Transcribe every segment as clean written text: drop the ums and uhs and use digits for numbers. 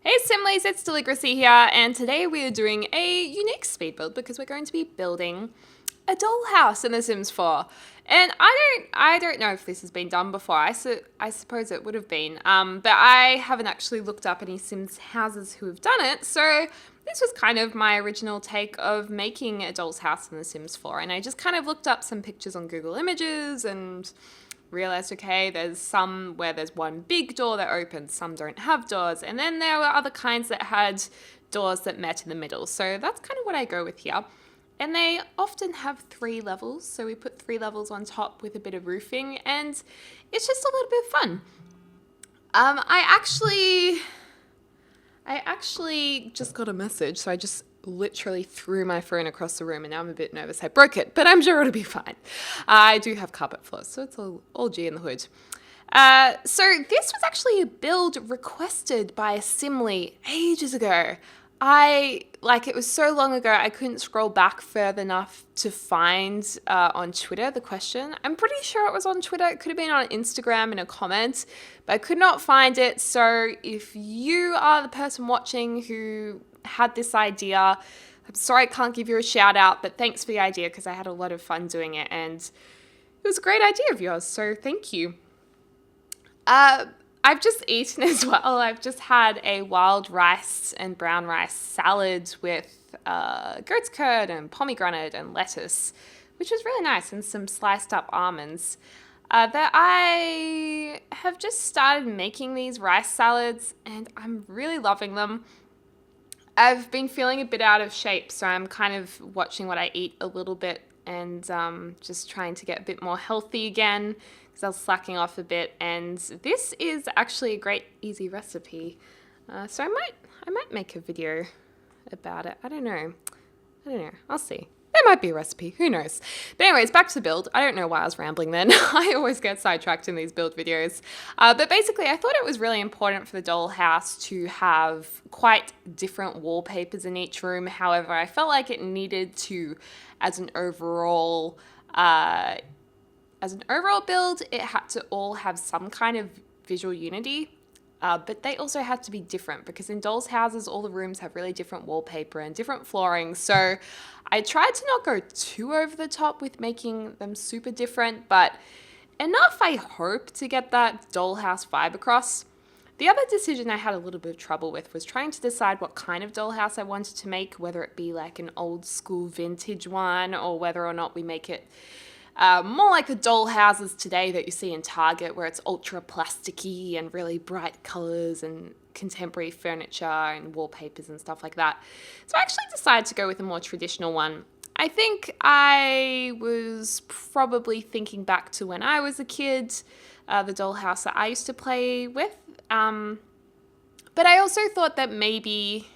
Hey Simlies, it's Deligracy here, and today we are doing a unique speed build because we're going to be building a dollhouse in The Sims 4. And I don't know if this has been done before. I suppose it would have been, but I haven't actually looked up any Sims houses who have done it. So this was kind of my original take of making a doll's house in The Sims 4, and I just kind of looked up some pictures on Google Images and realized, okay, there's some where there's one big door that opens, some don't have doors, and then there were other kinds that had doors that met in the middle. So that's kind of what I go with here. And they often have 3 levels, so we put 3 levels on top with a bit of roofing, and it's just a little bit of fun. I actually just got a message, so I just literally threw my phone across the room, and now I'm a bit nervous I broke it, but I'm sure it'll be fine. I do have carpet floors, so it's all G in the hood. So this was actually a build requested by a simli ages ago. It was so long ago, I couldn't scroll back further enough to find on Twitter the question. I'm pretty sure it was on Twitter. It could have been on Instagram in a comment, but I could not find it. So if you are the person watching who had this idea, I'm sorry I can't give you a shout out, but thanks for the idea because I had a lot of fun doing it and it was a great idea of yours. So thank you. I've just eaten as well. I've just had a wild rice and brown rice salad with goat's curd and pomegranate and lettuce, which was really nice, and some sliced up almonds. That I have just started making these rice salads and I'm really loving them. I've been feeling a bit out of shape, so I'm kind of watching what I eat a little bit and just trying to get a bit more healthy again because I was slacking off a bit. And this is actually a great, easy recipe. So I might make a video about it. I don't know. I'll see. There might be a recipe. Who knows? But anyways, back to the build. I don't know why I was rambling then. I always get sidetracked in these build videos. But basically, I thought it was really important for the dollhouse to have quite different wallpapers in each room. However, I felt like it needed to, as an overall build, it had to all have some kind of visual unity. But they also had to be different because in dolls' houses, all the rooms have really different wallpaper and different flooring. So I tried to not go too over the top with making them super different, but enough, I hope, to get that dollhouse vibe across. The other decision I had a little bit of trouble with was trying to decide what kind of dollhouse I wanted to make, whether it be like an old school vintage one or whether or not we make it more like the doll houses today that you see in Target, where it's ultra plasticky and really bright colors and contemporary furniture and wallpapers and stuff like that. So I actually decided to go with a more traditional one. I think I was probably thinking back to when I was a kid, the doll house that I used to play with. But I also thought that maybe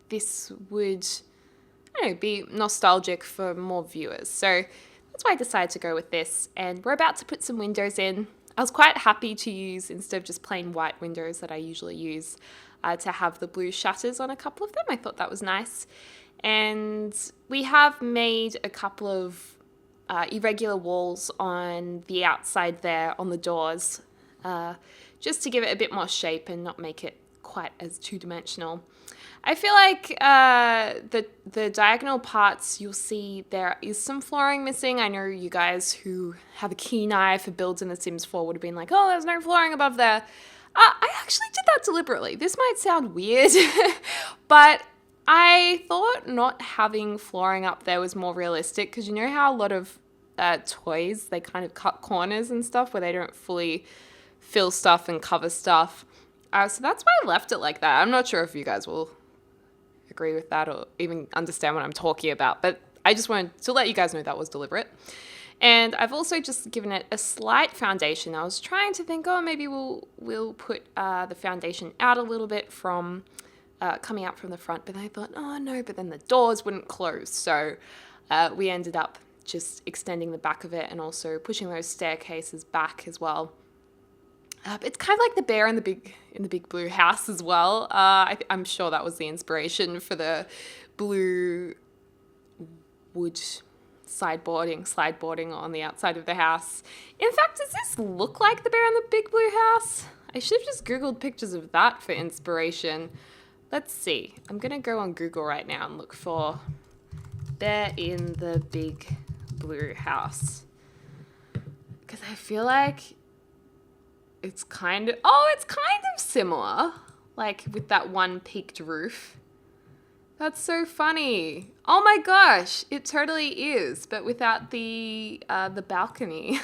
this would, I don't know, be nostalgic for more viewers. So that's why I decided to go with this, and we're about to put some windows in. I was quite happy to use, instead of just plain white windows that I usually use, to have the blue shutters on a couple of them. I thought that was nice. And we have made a couple of irregular walls on the outside there on the doors, just to give it a bit more shape and not make it quite as two-dimensional. I feel like the diagonal parts, you'll see there is some flooring missing. I know you guys who have a keen eye for builds in The Sims 4 would have been like, oh, there's no flooring above there. I actually did that deliberately. This might sound weird, but I thought not having flooring up there was more realistic because you know how a lot of toys, they kind of cut corners and stuff where they don't fully fill stuff and cover stuff. So that's why I left it like that. I'm not sure if you guys will agree with that or even understand what I'm talking about, but I just wanted to let you guys know that was deliberate. And I've also just given it a slight foundation. I was trying to think, oh, maybe we'll put the foundation out a little bit from coming out from the front, but I thought, oh no, but then the doors wouldn't close. So we ended up just extending the back of it and also pushing those staircases back as well. It's kind of like the bear in the big blue house as well. I'm sure that was the inspiration for the blue wood slideboarding on the outside of the house. In fact, does this look like the bear in the big blue house? I should have just Googled pictures of that for inspiration. Let's see. I'm going to go on Google right now and look for Bear in the Big Blue House. Because I feel like it's kind of similar. Like with that one peaked roof. That's so funny. Oh my gosh, it totally is, but without the balcony.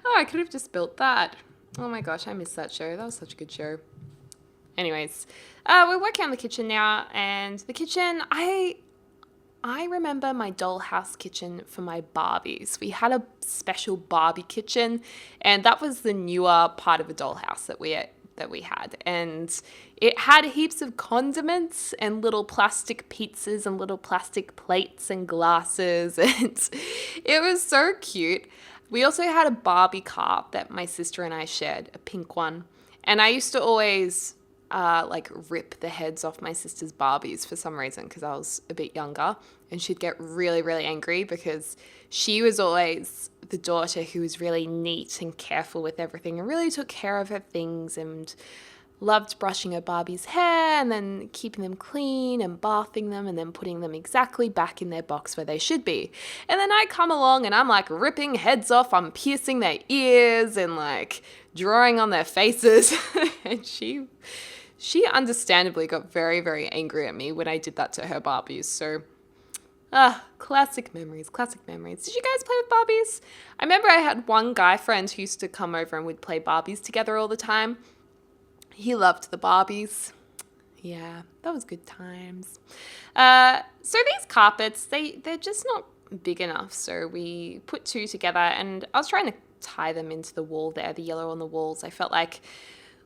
Oh, I could have just built that. Oh my gosh, I missed that show. That was such a good show. Anyways, we're working on the kitchen now, and the kitchen, I remember my dollhouse kitchen for my Barbies. We had a special Barbie kitchen, and that was the newer part of a dollhouse that we had. And it had heaps of condiments and little plastic pizzas and little plastic plates and glasses, and it was so cute. We also had a Barbie car that my sister and I shared, a pink one. And I used to always like rip the heads off my sister's Barbies for some reason because I was a bit younger, and she'd get really, really angry because she was always the daughter who was really neat and careful with everything and really took care of her things and loved brushing her Barbie's hair and then keeping them clean and bathing them and then putting them exactly back in their box where they should be. And then I come along and I'm like ripping heads off, I'm piercing their ears and like drawing on their faces. And she understandably got very, very angry at me when I did that to her Barbies. So, classic memories. Did you guys play with Barbies? I remember I had one guy friend who used to come over and we'd play Barbies together all the time. He loved the Barbies. Yeah, that was good times. So these carpets, they're just not big enough. So we put two together, and I was trying to tie them into the wall there, the yellow on the walls. I felt like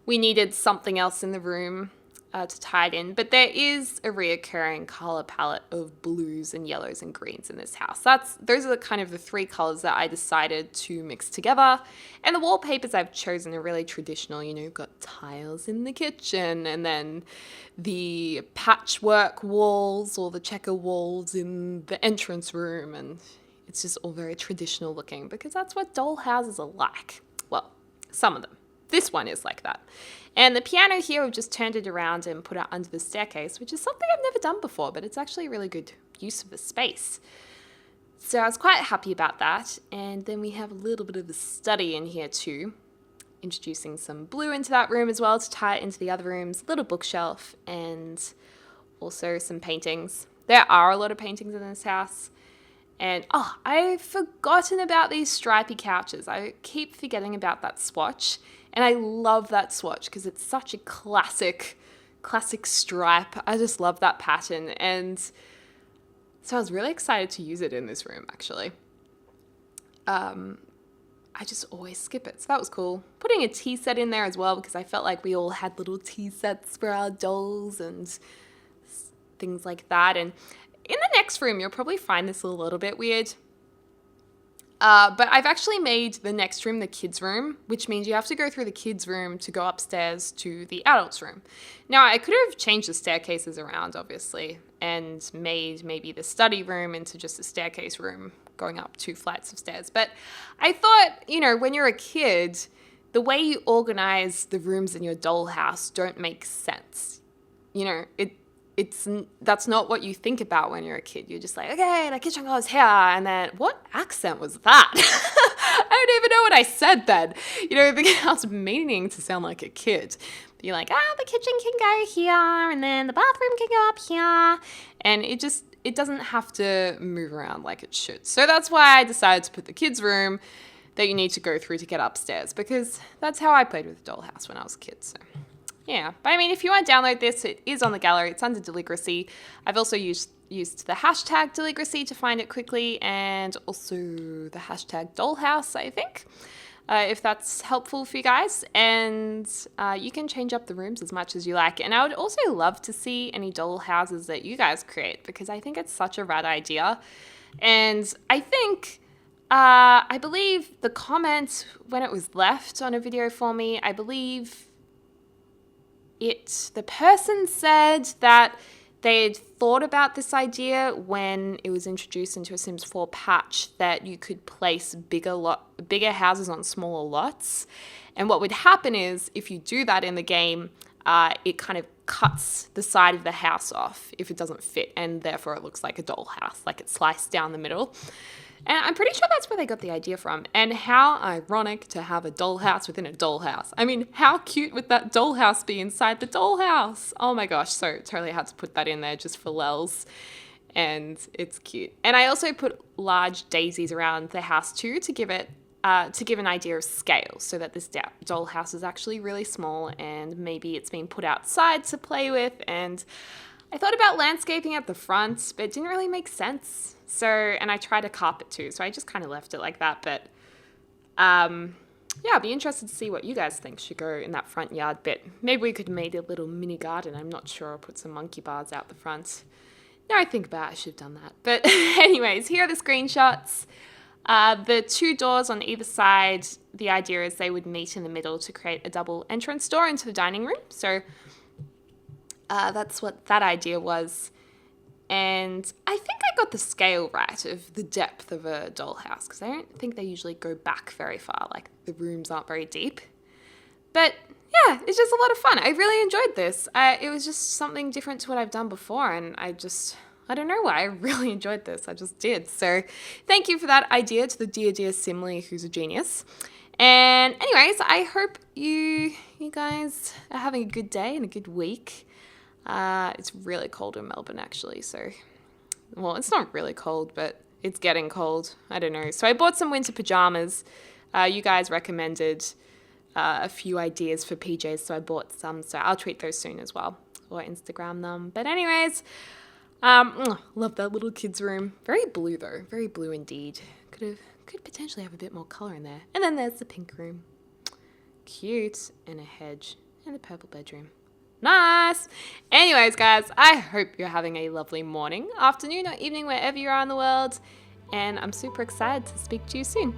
we needed something else in the room to tie it in. But there is a reoccurring color palette of blues and yellows and greens in this house. Those are kind of the three colors that I decided to mix together. And the wallpapers I've chosen are really traditional. You know, you've got tiles in the kitchen and then the patchwork walls or the checker walls in the entrance room. And it's just all very traditional looking because that's what doll houses are like. Well, some of them. This one is like that. And the piano here, we've just turned it around and put it under the staircase, which is something I've never done before, but it's actually a really good use of the space. So I was quite happy about that. And then we have a little bit of a study in here too, introducing some blue into that room as well to tie it into the other rooms, a little bookshelf, and also some paintings. There are a lot of paintings in this house. And, I've forgotten about these stripy couches. I keep forgetting about that swatch. And I love that swatch because it's such a classic stripe. I just love that pattern. And so I was really excited to use it in this room, actually. I just always skip it. So that was cool. Putting a tea set in there as well because I felt like we all had little tea sets for our dolls and things like that. And in the next room, you'll probably find this a little bit weird. But I've actually made the next room the kids' room, which means you have to go through the kids' room to go upstairs to the adults' room. Now, I could have changed the staircases around, obviously, and made maybe the study room into just a staircase room going up 2 flights of stairs. But I thought, you know, when you're a kid, the way you organize the rooms in your dollhouse don't make sense. You know, that's not what you think about when you're a kid. You're just like, okay, the kitchen goes here, and then what accent was that? I don't even know what I said then. You know, because I was meaning to sound like a kid. But you're like, the kitchen can go here, and then the bathroom can go up here, and it doesn't have to move around like it should. So that's why I decided to put the kids' room that you need to go through to get upstairs, because that's how I played with the dollhouse when I was a kid. So. Yeah, but I mean, if you want to download this, it is on the gallery. It's under Deligracy. I've also used the hashtag Deligracy to find it quickly, and also the hashtag Dollhouse, I think, if that's helpful for you guys. And you can change up the rooms as much as you like. And I would also love to see any doll houses that you guys create because I think it's such a rad idea. And I think, I believe the comment when it was left on a video for me, the person said that They had thought about this idea when it was introduced into a Sims 4 patch that you could place bigger houses on smaller lots. And what would happen is if you do that in the game, it kind of cuts the side of the house off if it doesn't fit, and therefore it looks like a dollhouse, like it's sliced down the middle. And I'm pretty sure that's where they got the idea from. And how ironic to have a dollhouse within a dollhouse. I mean, how cute would that dollhouse be inside the dollhouse? Oh my gosh, so totally had to put that in there just for lulz. And it's cute. And I also put large daisies around the house too to give it to give an idea of scale, so that this dollhouse is actually really small and maybe it's been put outside to play with. And I thought about landscaping at the front, but it didn't really make sense. So, and I tried a carpet too, so I just kind of left it like that. But yeah, I'd be interested to see what you guys think should go in that front yard bit. Maybe we could make a little mini garden. I'm not sure. I'll put some monkey bars out the front. Now I think about it, I should have done that. But anyways, here are the screenshots. The two doors on either side, the idea is they would meet in the middle to create a double entrance door into the dining room. So that's what that idea was. And I think I got the scale right of the depth of a dollhouse, because I don't think they usually go back very far. Like, the rooms aren't very deep. But yeah, it's just a lot of fun. I really enjoyed this. It was just something different to what I've done before, and I don't know why, I really enjoyed this. I just did. So thank you for that idea to the dear simli, who's a genius. And anyways, I hope you guys are having a good day and a good week. It's really cold in Melbourne, actually. So, well, it's not really cold, but it's getting cold. I don't know. So I bought some winter pajamas. You guys recommended a few ideas for PJs, so I bought some. So I'll tweet those soon as well, or Instagram them. But anyways, love that little kid's room. Very blue though, very blue indeed. Could potentially have a bit more color in there. And then there's the pink room. Cute. And a hedge. And the purple bedroom. Nice. Anyways, guys, I hope you're having a lovely morning, afternoon, or evening, wherever you are in the world. And I'm super excited to speak to you soon.